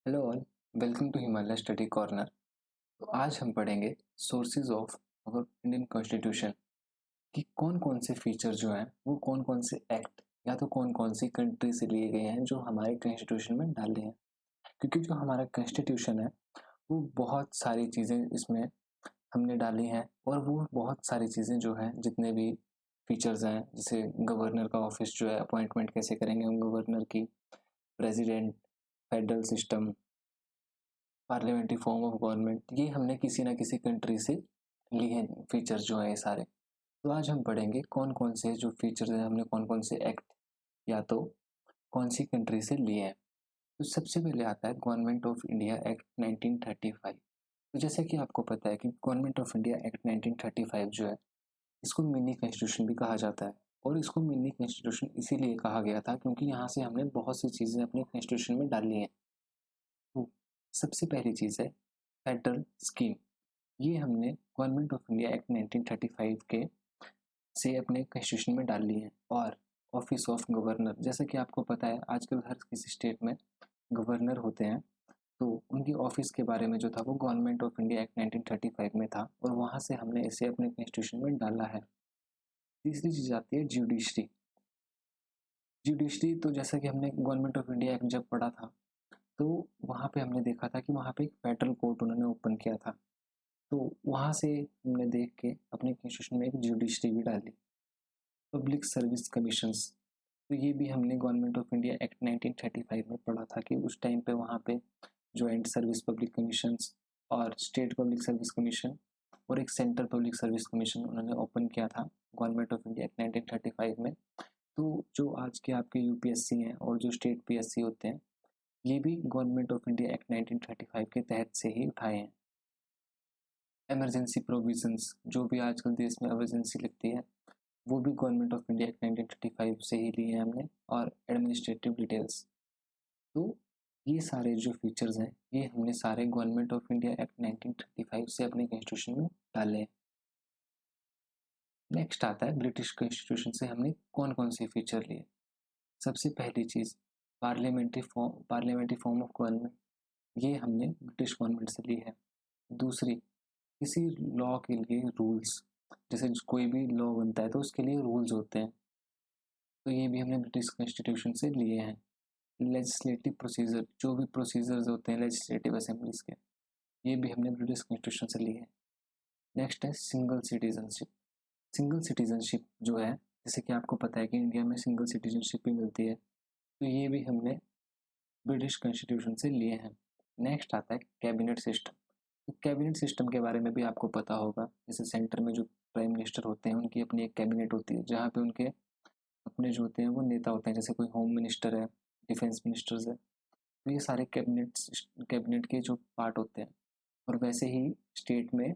Hello all, welcome to Himalaya study corner. तो आज हम पढ़ेंगे sources of our Indian constitution कि कौन कौन से फीचर जो हैं वो कौन कौन से एक्ट या तो कौन कौन सी कंट्री से लिए गए हैं जो हमारे कॉन्स्टिट्यूशन में डाले हैं। क्योंकि जो हमारा कॉन्स्टिट्यूशन है वो बहुत सारी चीज़ें इसमें हमने डाली हैं और वो बहुत सारी चीज़ें जो हैं जितने भी फीचर्स हैं, जैसे गवर्नर का ऑफिस जो है, अपॉइंटमेंट कैसे करेंगे हम गवर्नर की, president, federal system, parliamentary form of government, ये हमने किसी ना किसी कंट्री से लिए हैं फीचर जो है ये सारे। तो आज हम पढ़ेंगे कौन कौन से जो फीचर्स हैं हमने कौन कौन से एक्ट या तो कौन सी कंट्री से लिए हैं। तो सबसे पहले आता है गवर्नमेंट ऑफ इंडिया एक्ट 1935। तो जैसे कि आपको पता है कि गवर्नमेंट ऑफ इंडिया एक्ट 1935 जो है इसको मिनी कॉन्स्टिट्यूशन भी कहा जाता है। और इसको मिनी कॉन्स्टिट्यूशन इसीलिए कहा गया था क्योंकि यहाँ से हमने बहुत सी चीज़ें अपने कॉन्स्टिट्यूशन में डाली हैं। तो सबसे पहली चीज़ है फेडरल स्कीम। ये हमने गवर्नमेंट ऑफ इंडिया एक्ट 1935 के से अपने कॉन्स्टिट्यूशन में डाल ली है। और ऑफिस ऑफ गवर्नर, जैसे कि आपको पता है आजकल हर किसी स्टेट में गवर्नर होते हैं, तो उनकी ऑफिस के बारे में जो था वो गवर्नमेंट ऑफ इंडिया एक्ट 1935 में था और वहाँ से हमने इसे अपने कॉन्स्टिट्यूशन में डाला है। तीसरी चीज़ आती है जुडिशरी। जुडिशरी तो जैसा कि हमने गवर्नमेंट ऑफ इंडिया एक्ट जब पढ़ा था तो वहाँ पे हमने देखा था कि वहाँ पे एक फेडरल कोर्ट उन्होंने ओपन किया था। तो वहाँ से हमने देख के अपने कॉन्स्टिट्यूशन में एक जुडिशरी भी डाली। पब्लिक सर्विस कमीशंस, तो ये भी हमने गवर्नमेंट ऑफ इंडिया एक्ट 1935 में पढ़ा था कि उस टाइम पे वहाँ पे जॉइंट सर्विस पब्लिक कमीशंस और स्टेट पब्लिक सर्विस कमीशन और एक सेंट्रल पब्लिक सर्विस कमीशन उन्होंने ओपन किया था गवर्नमेंट ऑफ इंडिया एक्ट 1935 में। तो जो आज के आपके यूपीएससी हैं और जो स्टेट पीएससी होते हैं ये भी गवर्नमेंट ऑफ इंडिया एक्ट 1935 के तहत से ही उठाए हैं। इमरजेंसी प्रोविजंस, जो भी आजकल देश में इमरजेंसी लगती है वो भी गवर्नमेंट ऑफ इंडिया एक्ट 1935 से ही लिए हैं हमने। और एडमिनिस्ट्रेटिव डिटेल्स, तो ये सारे जो फीचर्स हैं ये हमने सारे गवर्नमेंट ऑफ इंडिया एक्ट 1935 से अपने कॉन्स्टिट्यूशन में डाले हैं। नेक्स्ट आता है ब्रिटिश कॉन्स्टिट्यूशन से हमने कौन कौन से फीचर लिए। सबसे पहली चीज़ पार्लियामेंट्री फॉर्म ऑफ गवर्नमेंट, ये हमने ब्रिटिश गवर्नमेंट से ली है। दूसरी, किसी लॉ के लिए रूल्स, जैसे कोई भी लॉ बनता है तो उसके लिए रूल्स होते हैं, तो ये भी हमने ब्रिटिश कॉन्स्टिट्यूशन से लिए हैं। लेजिस्लेटिव प्रोसीजर, जो भी प्रोसीजर्स होते हैं लेजिस्लेटिव असेंबलीज के, ये भी हमने ब्रिटिश कॉन्स्टिट्यूशन से लिए हैं। नेक्स्ट है सिंगल सिटीजनशिप। सिंगल सिटीजनशिप जो है, जैसे कि आपको पता है कि इंडिया में सिंगल सिटीजनशिप भी मिलती है, तो ये भी हमने ब्रिटिश कॉन्स्टिट्यूशन से लिए हैं। नेक्स्ट आता है कैबिनेट सिस्टम। तो कैबिनेट सिस्टम के बारे में भी आपको पता होगा, जैसे सेंटर में जो प्राइम मिनिस्टर होते हैं उनकी अपनी एक कैबिनेट होती है जहाँ पे उनके अपने जो होते हैं वो नेता होते हैं, जैसे कोई होम मिनिस्टर है, डिफेंस मिनिस्टर्स है, तो ये सारे कैबिनेट के जो पार्ट होते हैं। और वैसे ही स्टेट में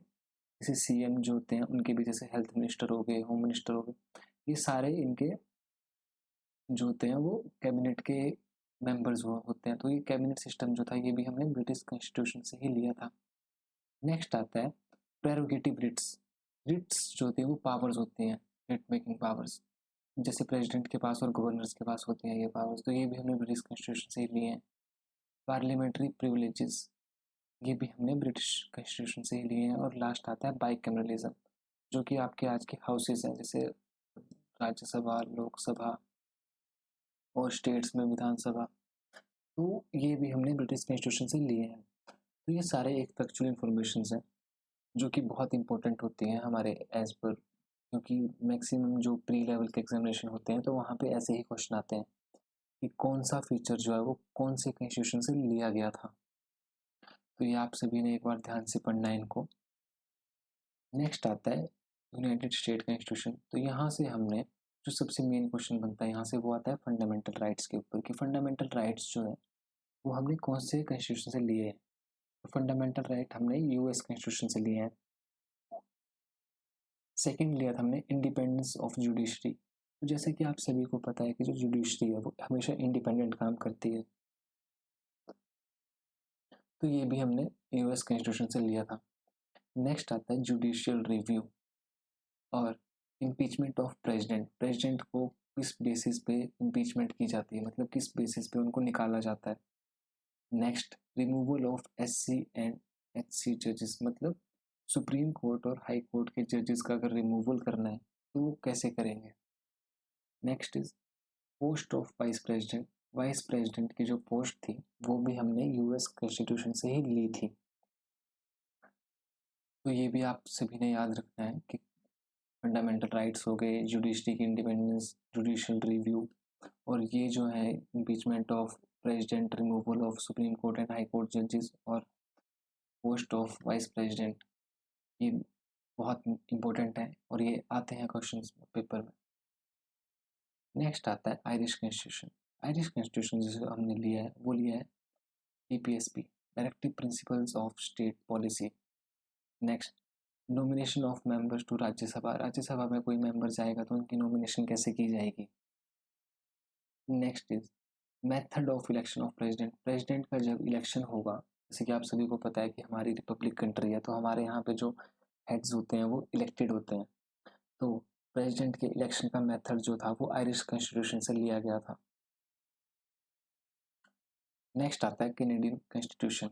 जैसे सीएम जो होते हैं उनके भी, जैसे हेल्थ मिनिस्टर हो गए, होम मिनिस्टर हो गए, ये सारे इनके जो होते हैं वो कैबिनेट के मेंबर्स होते हैं। तो ये कैबिनेट सिस्टम जो था ये भी हमने ब्रिटिश कॉन्स्टिट्यूशन से ही लिया था। नेक्स्ट आता है प्रेरोगेटिव रिट्स। रिट्स जो होती है वो पावर्स होती हैं, रिट मेकिंग पावर्स, जैसे प्रेसिडेंट के पास और गवर्नर्स के पास होती हैं ये पावर्स, तो ये भी हमने ब्रिटिश कॉन्स्टिट्यूशन से ही लिए हैं। पार्लियामेंट्री प्रिविलेजेस, ये भी हमने ब्रिटिश कॉन्स्टिट्यूशन से ही लिए हैं। और लास्ट आता है बाइकैमरलिज्म, जो कि आपके आज के हाउसेज हैं, जैसे राज्यसभा, लोकसभा और स्टेट्स में विधानसभा, तो ये भी हमने ब्रिटिश कॉन्स्टिट्यूशन से लिए हैं। तो ये सारे एक फैक्चुअल इन्फॉर्मेशन हैं जो कि बहुत इंपॉर्टेंट होती हैं हमारे एज पर, क्योंकि मैक्सिमम जो प्री लेवल के एग्जामिनेशन होते हैं तो वहाँ पे ऐसे ही क्वेश्चन आते हैं कि कौन सा फीचर जो है वो कौन से कॉन्स्टिट्यूशन से लिया गया था। तो ये आप सभी ने एक बार ध्यान से पढ़ना है इनको। नेक्स्ट आता है यूनाइटेड स्टेट कॉन्स्टिट्यूशन। तो यहाँ से हमने जो सबसे मेन क्वेश्चन बनता है यहाँ से वो आता है फंडामेंटल राइट्स के ऊपर, कि फंडामेंटल राइट्स जो है वो हमने कौन से कॉन्स्टिट्यूशन से लिए हैं। तो फंडामेंटल राइट हमने यूएस कॉन्स्टिट्यूशन से लिए हैं। सेकंड लिया था हमने इंडिपेंडेंस ऑफ जुडिशरी। तो जैसे कि आप सभी को पता है कि जो जुडिशरी है वो हमेशा इंडिपेंडेंट काम करती है, तो ये भी हमने यूएस कॉन्स्टिट्यूशन से लिया था। नेक्स्ट आता है जुडिशियल रिव्यू और इम्पीचमेंट ऑफ प्रेसिडेंट। प्रेसिडेंट को किस बेसिस पे इम्पीचमेंट की जाती है, मतलब किस बेसिस पे उनको निकाला जाता है। Next, removal of SC and HC जजेस, मतलब सुप्रीम कोर्ट और हाई कोर्ट के जजेस का अगर रिमूवल करना है तो वो कैसे करेंगे। Next is post of vice president, vice president की जो पोस्ट थी वो भी हमने US कॉन्स्टिट्यूशन से ही ली थी। तो ये भी आप सभी ने याद रखना है कि फंडामेंटल राइट्स हो गए, जुडिशरी की इंडिपेंडेंस, जुडिशियल रिव्यू, और ये जो है impeachment of president, removal of supreme court and high court जजेस और पोस्ट ऑफ वाइस प्रेसिडेंट, ये बहुत इंपॉर्टेंट है और ये आते हैं क्वेश्चन पेपर में। नेक्स्ट आता है आयरिश कॉन्स्टिट्यूशन। आयरिश कॉन्स्टिट्यूशन जिसे हमने लिया है वो लिया है EPSP, directive principles of state policy. Next, nomination of members to Rajya Sabha, Rajya Sabha में कोई मेंबर जाएगा तो उनकी नॉमिनेशन कैसे की जाएगी। Next is method of election of president, president का जब इलेक्शन होगा, जैसे कि आप सभी को पता है कि हमारी रिपब्लिक कंट्री है तो हमारे यहाँ पे जो हेड्स होते हैं वो इलेक्टेड होते हैं, तो प्रेसिडेंट के इलेक्शन का मेथड जो था वो आयरिश कॉन्स्टिट्यूशन से लिया गया था। नेक्स्ट आता है कैनेडियन कॉन्स्टिट्यूशन।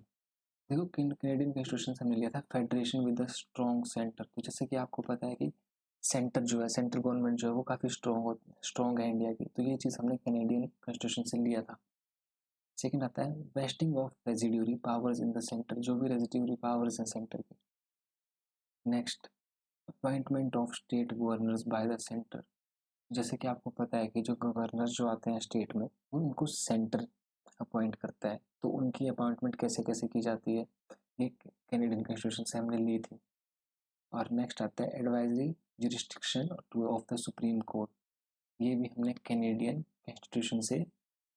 देखो कैनेडियन कॉन्स्टिट्यूशन से हमने लिया था federation with a strong centre, तो जैसे कि आपको पता है कि सेंटर जो है, सेंट्रल गवर्नमेंट जो है वो काफ़ी स्ट्रॉन्ग है इंडिया की, तो ये चीज़ हमने कैनेडियन कॉन्स्टिट्यूशन से लिया था। सेकंड आता है wasting of residuary powers in the centre, जो भी रेजिड्यूरी पावर्स हैं सेंटर की। Next, appointment of state governors by the centre, जैसे कि आपको पता है कि जो गवर्नर जो आते हैं स्टेट में वो उनको सेंटर अपॉइंट करता है, तो उनकी अपॉइंटमेंट कैसे कैसे की जाती है ये कैनेडियन कॉन्स्टिट्यूशन से हमने ली थी। और नेक्स्ट आता है advisory jurisdiction of the supreme court, ये भी हमने कैनेडियन कॉन्स्टिट्यूशन से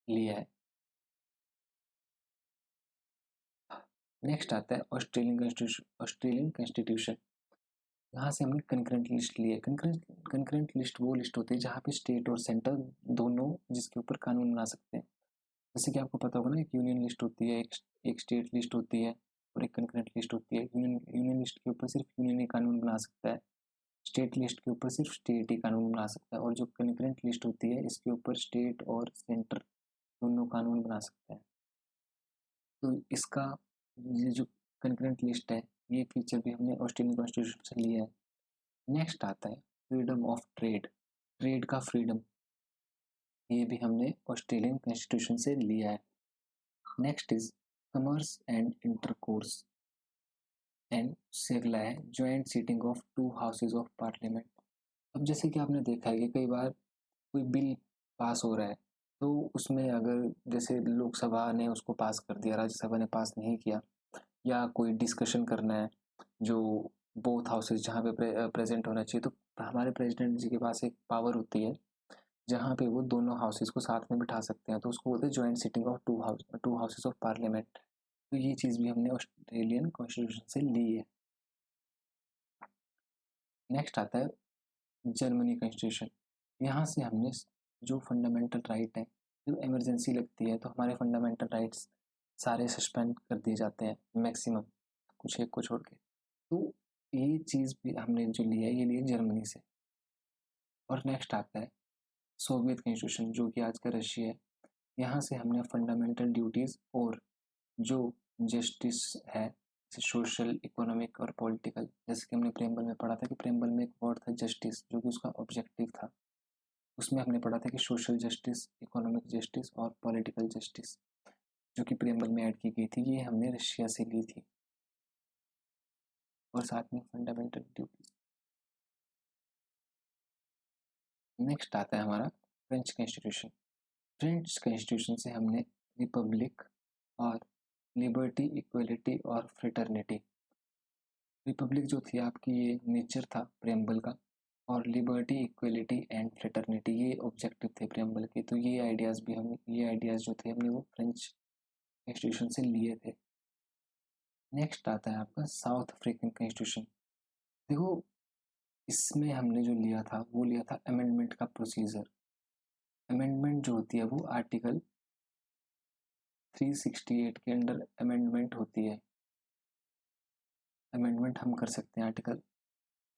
लिया है। नेक्स्ट आता है ऑस्ट्रेलियन कॉन्स्टिट्यूशन, ऑस्ट्रेलियन कॉन्स्टिट्यूशन, यहाँ से हमने कंकरेंट लिस्ट ली है। कंकरेंट लिस्ट वो लिस्ट होती है जहाँ पे स्टेट और सेंटर दोनों जिसके ऊपर कानून बना सकते हैं। जैसे कि आपको पता होगा ना, एक यूनियन लिस्ट होती है, एक स्टेट लिस्ट होती है और एक कंकरेंट लिस्ट होती है। यूनियन लिस्ट के ऊपर सिर्फ यूनियन ही कानून बना सकता है, स्टेट लिस्ट के ऊपर सिर्फ स्टेट ही कानून बना सकता है, और जो कंकरेंट लिस्ट होती है इसके ऊपर स्टेट और सेंटर दोनों कानून बना सकते हैं। तो इसका ये जो कंकरेंट लिस्ट है ये फीचर भी हमने ऑस्ट्रेलियन कॉन्स्टिट्यूशन से लिया है। नेक्स्ट आता है फ्रीडम ऑफ ट्रेड, ट्रेड का फ्रीडम, ये भी हमने ऑस्ट्रेलियन कॉन्स्टिट्यूशन से लिया है। Next is commerce and intercourse and सेगला है joint sitting of 2 houses of parliament. अब जैसे कि आपने देखा है कि कई बार कोई बिल पास हो रहा है तो उसमें अगर जैसे लोकसभा ने उसको पास कर दिया, राज्यसभा ने पास नहीं किया, या कोई डिस्कशन करना है जो बोथ हाउसेज जहाँ पे प्रेजेंट होना चाहिए, तो हमारे प्रेसिडेंट जी के पास एक पावर होती है जहाँ पे वो दोनों हाउसेज को साथ में बिठा सकते हैं, तो उसको बोलते हैं joint sitting of to houses of parliament. तो ये चीज़ भी हमने ऑस्ट्रेलियन कॉन्स्टिट्यूशन से ली है। नेक्स्ट आता है जर्मनी कॉन्स्टिट्यूशन, यहाँ से हमने जो फंडामेंटल राइट है, जो इमरजेंसी लगती है तो हमारे फंडामेंटल राइट्स सारे सस्पेंड कर दिए जाते हैं मैक्सिमम, कुछ एक को छोड़ के। तो ये चीज़ भी हमने जो लिया है ये लिया जर्मनी से। और नेक्स्ट आता है सोवियत कॉन्स्टिट्यूशन, जो कि आज का रशिया है, यहाँ से हमने फंडामेंटल ड्यूटीज़ और जो जस्टिस है, सोशल, इकोनॉमिक और पॉलिटिकल, जैसे कि हमने प्रेमबल में पढ़ा था कि प्रेमबल में एक वर्ड था जस्टिस जो कि उसका ऑब्जेक्टिव था, उसमें हमने पढ़ा था कि सोशल जस्टिस, इकोनॉमिक जस्टिस और पॉलिटिकल जस्टिस जो कि प्रेमबल में ऐड की गई थी, ये हमने रशिया से ली थी। और साथ में फंडामेंटल ड्यूटीज। नेक्स्ट आता है हमारा फ्रेंच कॉन्स्टिट्यूशन। फ्रेंच कॉन्स्टिट्यूशन से हमने रिपब्लिक और लिबर्टी, इक्वलिटी और फ्रेटर्निटी, रिपब्लिक जो थी आपकी ये नेचर था प्रेम्बल का, और लिबर्टी, इक्वलिटी एंड फ्रेटर्निटी ये ऑब्जेक्टिव थे प्रेम्बल के, तो ये आइडियाज़ भी हम, ये आइडियाज़ जो थे हमने वो फ्रेंच कॉन्स्टिट्यूशन से लिए थे। नेक्स्ट आता है आपका साउथ अफ्रीकन कॉन्स्टिट्यूशन। देखो इसमें हमने जो लिया था वो लिया था अमेंडमेंट का प्रोसीजर। अमेंडमेंट जो होती है वो आर्टिकल 368 के अंडर अमेंडमेंट होती है, अमेंडमेंट हम कर सकते हैं आर्टिकल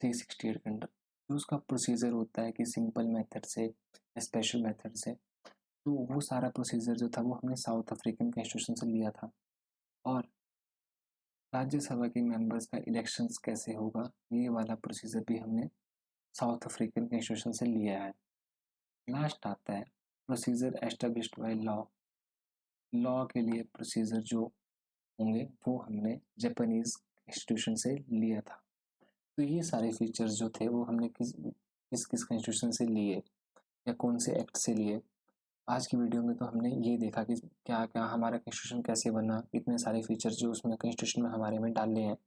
368 के अंडर। तो उसका प्रोसीजर होता है कि सिंपल मेथड से, स्पेशल मेथड से, तो वो सारा प्रोसीजर जो था वो हमने साउथ अफ्रीकन कॉन्स्टिट्यूशन से लिया था। और राज्यसभा के मेंबर्स का इलेक्शंस कैसे होगा, ये वाला प्रोसीजर भी हमने साउथ अफ्रीकन कॉन्स्टिट्यूशन से लिया है। लास्ट आता है procedure established by law. Law के लिए प्रोसीजर जो होंगे वो हमने जापानीज इंस्टीट्यूशन से लिया था। तो ये सारे फीचर्स जो थे वो हमने किस किस किस कॉन्स्टिट्यूशन से लिए या कौन से एक्ट से लिए। आज की वीडियो में तो हमने ये देखा कि क्या क्या हमारा कॉन्स्टिट्यूशन कैसे बना, इतने सारे फीचर्स जो उसमें कॉन्स्टिट्यूशन में हमारे में डाले हैं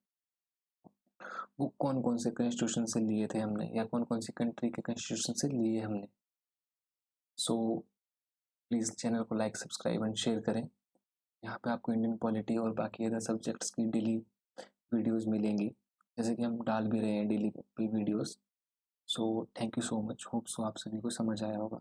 वो कौन कौन से कॉन्स्टिट्यूशन से लिए थे हमने या कौन कौन सी कंट्री के कॉन्स्टिट्यूशन से लिए हमने। सो प्लीज़ चैनल को लाइक, सब्सक्राइब एंड शेयर करें। यहाँ पे आपको इंडियन पॉलिटी और बाकी अदर सब्जेक्ट्स की डेली वीडियोस मिलेंगी, जैसे कि हम डाल भी रहे हैं daily videos. So thank you so much, hope so आप सभी को समझ आया होगा।